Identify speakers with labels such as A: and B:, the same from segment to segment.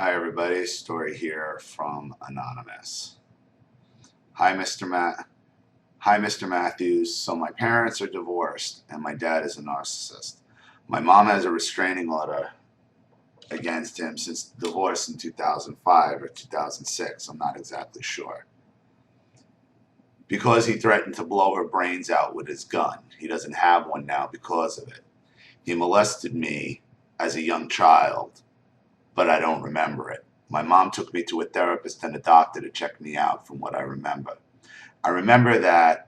A: Hi everybody, story here from Anonymous. Hi Mr. Matt. Hi Mr. Matthews. So my parents are divorced and my dad is a narcissist. My mom has a restraining order against him since the divorce in 2005 or 2006. I'm not exactly sure. Because he threatened to blow her brains out with his gun. He doesn't have one now because of it. He molested me as a young child, but I don't remember it. My mom took me to a therapist and a doctor to check me out from what I remember. I remember that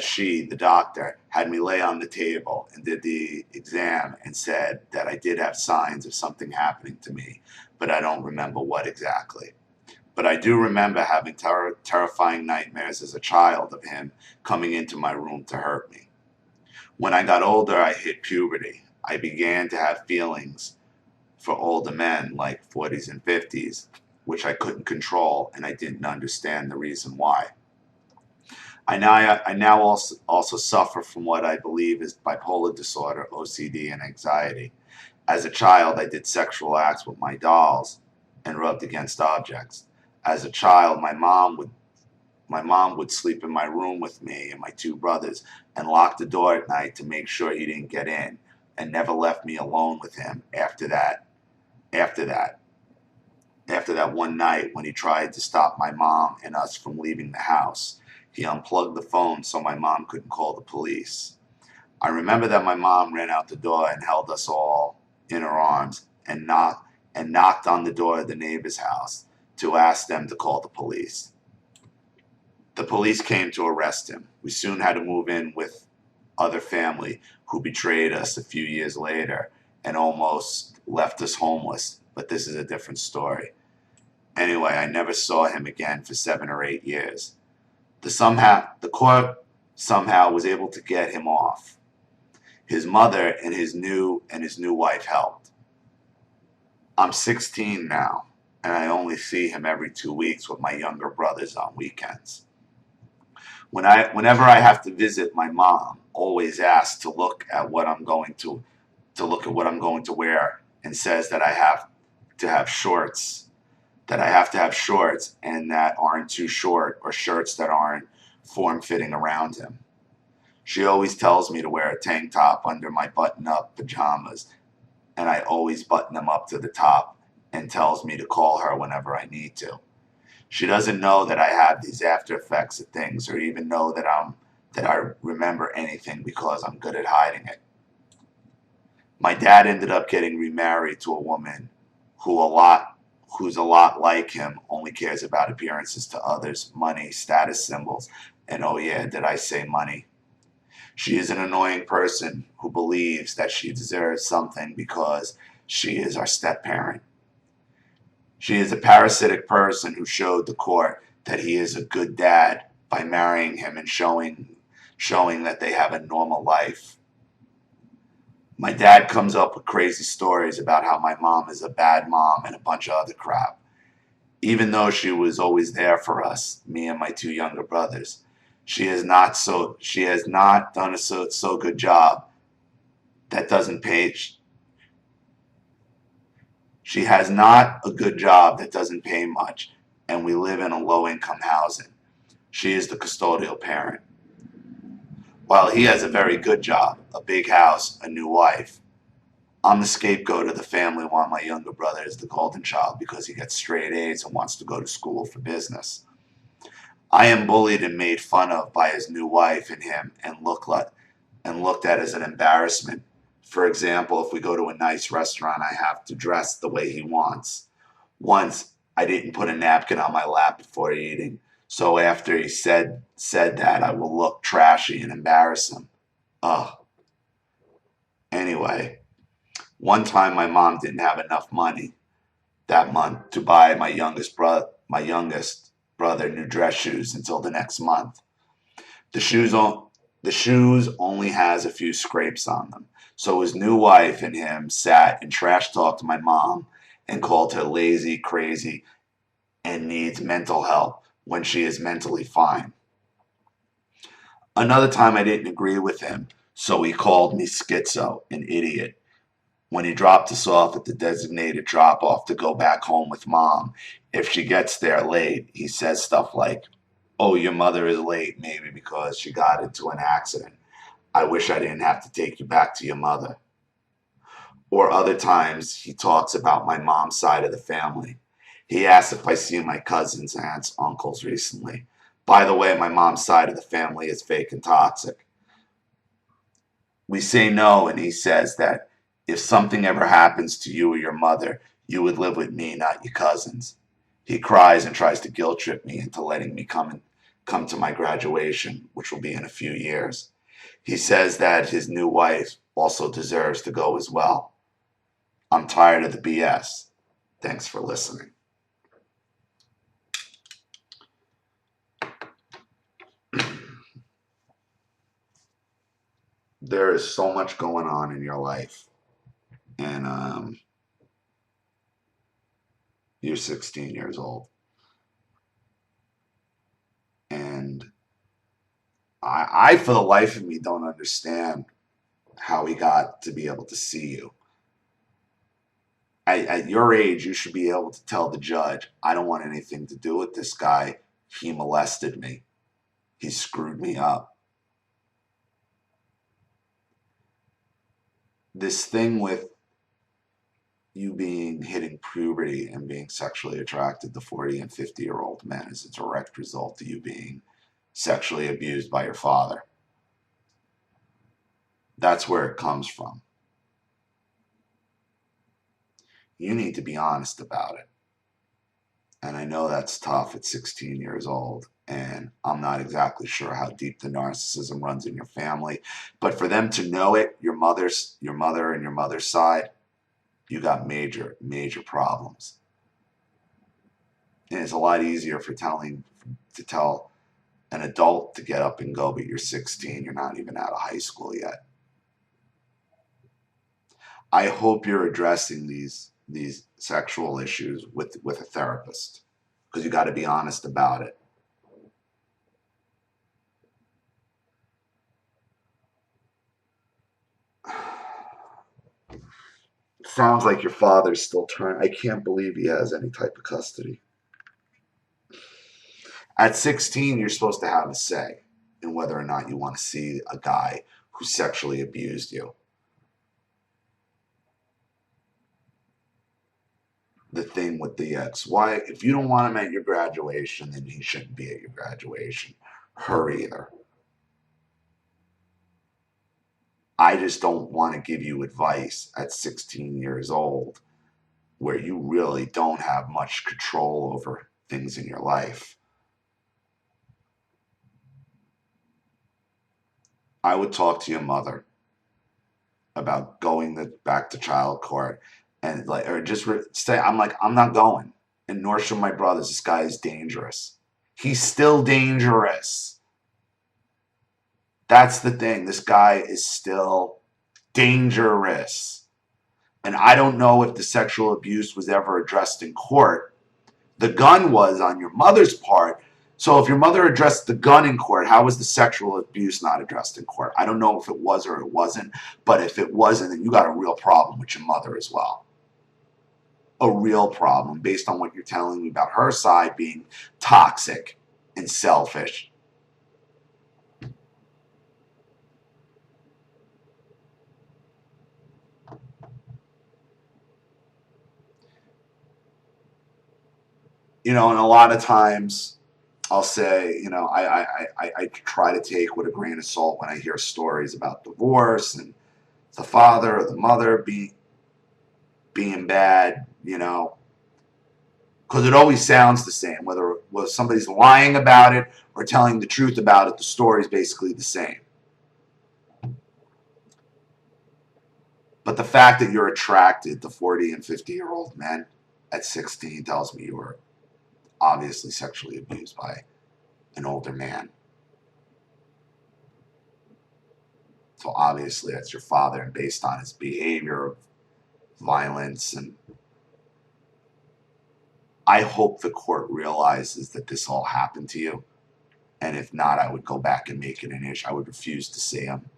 A: she, the doctor, had me lay on the table and did the exam and said that I did have signs of something happening to me, but I don't remember what exactly. But I do remember having terrifying nightmares as a child of him coming into my room to hurt me. When I got older, I hit puberty. I began to have feelings for older men like 40s and 50s, which I couldn't control and I didn't understand the reason why. I now also suffer from what I believe is bipolar disorder, OCD, and anxiety. As a child, I did sexual acts with my dolls and rubbed against objects. As a child, my mom would sleep in my room with me and my two brothers and lock the door at night to make sure he didn't get in, and never left me alone with him after that. After that, after that one night when he tried to stop my mom and us from leaving the house, he unplugged the phone so my mom couldn't call the police. I remember that my mom ran out the door and held us all in her arms and knocked on the door of the neighbor's house to ask them to call the police. The police came to arrest him. We soon had to move in with other family who betrayed us a few years later and almost left us homeless, but this is a different story. Anyway, I never saw him again for 7 or 8 years. The court somehow was able to get him off. His mother and his new wife helped. I'm 16 now, and I only see him every 2 weeks with my younger brothers on weekends. Whenever I have to visit, my mom always asks to look at what I'm going to wear, and says that I have to have shorts, and that aren't too short, or shirts that aren't form-fitting around him. She always tells me to wear a tank top under my button-up pajamas, and I always button them up to the top, and tells me to call her whenever I need to. She doesn't know that I have these after effects of things, or even know that I remember anything, because I'm good at hiding it. My dad ended up getting remarried to a woman who's a lot like him, only cares about appearances to others, money, status symbols, and oh yeah, did I say money? She is an annoying person who believes that she deserves something because she is our step parent. She is a parasitic person who showed the court that he is a good dad by marrying him and showing that they have a normal life. My dad comes up with crazy stories about how my mom is a bad mom and a bunch of other crap. Even though she was always there for us, me and my two younger brothers, she has not done a so good job that doesn't pay. She has not a good job that doesn't pay much, and we live in a low income housing. She is the custodial parent. While he has a very good job, a big house, a new wife, I'm the scapegoat of the family while my younger brother is the golden child because he gets straight A's and wants to go to school for business. I am bullied and made fun of by his new wife and him, and looked at as an embarrassment. For example, if we go to a nice restaurant, I have to dress the way he wants. Once, I didn't put a napkin on my lap before eating, so after he said that, I will look trashy and embarrass him. Ugh. Anyway, one time my mom didn't have enough money that month to buy my youngest brother new dress shoes until the next month. The shoes on the shoes only has a few scrapes on them. So his new wife and him sat and trash talked my mom and called her lazy, crazy, and needs mental help when she is mentally fine. Another time I didn't agree with him, so he called me schizo, an idiot, When he dropped us off at the designated drop-off to go back home with Mom, if she gets there late, he says stuff like, "Oh, your mother is late, maybe because she got into an accident. I wish I didn't have to take you back to your mother." Or other times, he talks about my mom's side of the family. He asks if I see my cousins, aunts, uncles recently. By the way, my mom's side of the family is fake and toxic. We say no, and he says that if something ever happens to you or your mother, you would live with me, not your cousins. He cries and tries to guilt trip me into letting me come to my graduation, which will be in a few years. He says that his new wife also deserves to go as well. I'm tired of the BS. Thanks for listening. There is so much going on in your life, and you're 16 years old, and I for the life of me don't understand how he got to be able to see you. At your age, you should be able to tell the judge, I don't want anything to do with this guy. He molested me. He screwed me up. This thing with you being hitting puberty and being sexually attracted to 40 and 50-year-old men is a direct result of you being sexually abused by your father. That's where it comes from. You need to be honest about it. And I know that's tough at 16 years old. And I'm not exactly sure how deep the narcissism runs in your family. But for them to know it, your mother and your mother's side, you got major, major problems. And it's a lot easier to tell an adult to get up and go, but you're 16, you're not even out of high school yet. I hope you're addressing these sexual issues with a therapist, because you got to be honest about it. Sounds like your father's still trying. I can't believe he has any type of custody. At 16, you're supposed to have a say in whether or not you want to see a guy who sexually abused you. The thing with the ex. Why, if you don't want him at your graduation, then he shouldn't be at your graduation. Her either. I just don't want to give you advice at 16 years old where you really don't have much control over things in your life. I would talk to your mother about going back to child court and or just say, I'm not going, and nor should my brothers. This guy is dangerous. He's still dangerous. That's the thing. This guy is still dangerous. And I don't know if the sexual abuse was ever addressed in court. The gun was on your mother's part. So if your mother addressed the gun in court, how was the sexual abuse not addressed in court? I don't know if it was or it wasn't. But if it wasn't, then you got a real problem with your mother as well. A real problem based on what you're telling me about her side being toxic and selfish. And a lot of times I'll say, I try to take with a grain of salt when I hear stories about divorce and the father or the mother being bad, because it always sounds the same. Whether somebody's lying about it or telling the truth about it, the story is basically the same. But the fact that you're attracted to 40 and 50-year-old men at 16 tells me you were obviously sexually abused by an older man. So obviously that's your father, and based on his behavior of violence, and I hope the court realizes that this all happened to you. And if not, I would go back and make it an issue. I would refuse to see him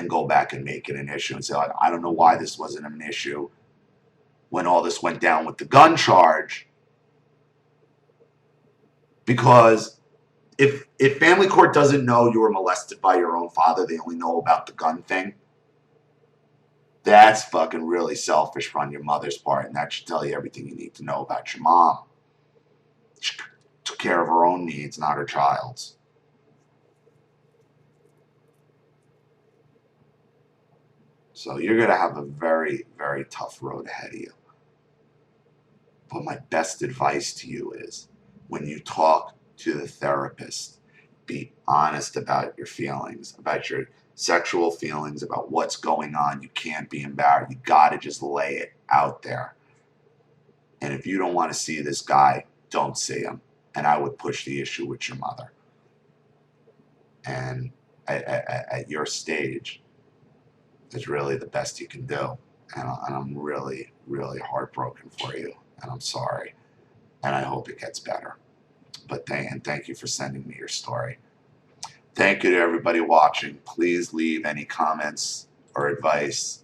A: and go back and make it an issue and say, like, I don't know why this wasn't an issue when all this went down with the gun charge. Because if family court doesn't know you were molested by your own father, they only know about the gun thing, that's fucking really selfish on your mother's part, and that should tell you everything you need to know about your mom. She took care of her own needs, not her child's. So you're going to have a very, very tough road ahead of you. But my best advice to you is, when you talk to the therapist, be honest about your feelings, about your sexual feelings, about what's going on. You can't be embarrassed. You got to just lay it out there. And if you don't want to see this guy, don't see him. And I would push the issue with your mother. And at your stage, it's really the best you can do. And I'm really, really heartbroken for you. And I'm sorry. And I hope it gets better. But thank you for sending me your story. Thank you to everybody watching. Please leave any comments or advice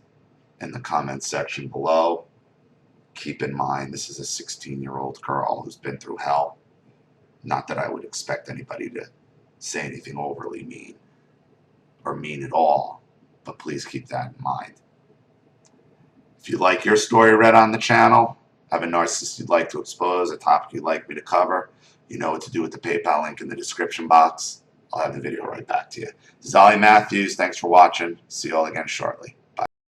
A: in the comments section below. Keep in mind, this is a 16-year-old girl who's been through hell. Not that I would expect anybody to say anything overly mean or mean at all, but please keep that in mind. If you'd like your story read on the channel, have a narcissist you'd like to expose, a topic you'd like me to cover, you know what to do with the PayPal link in the description box. I'll have the video right back to you. This is Ollie Matthews. Thanks for watching. See you all again shortly.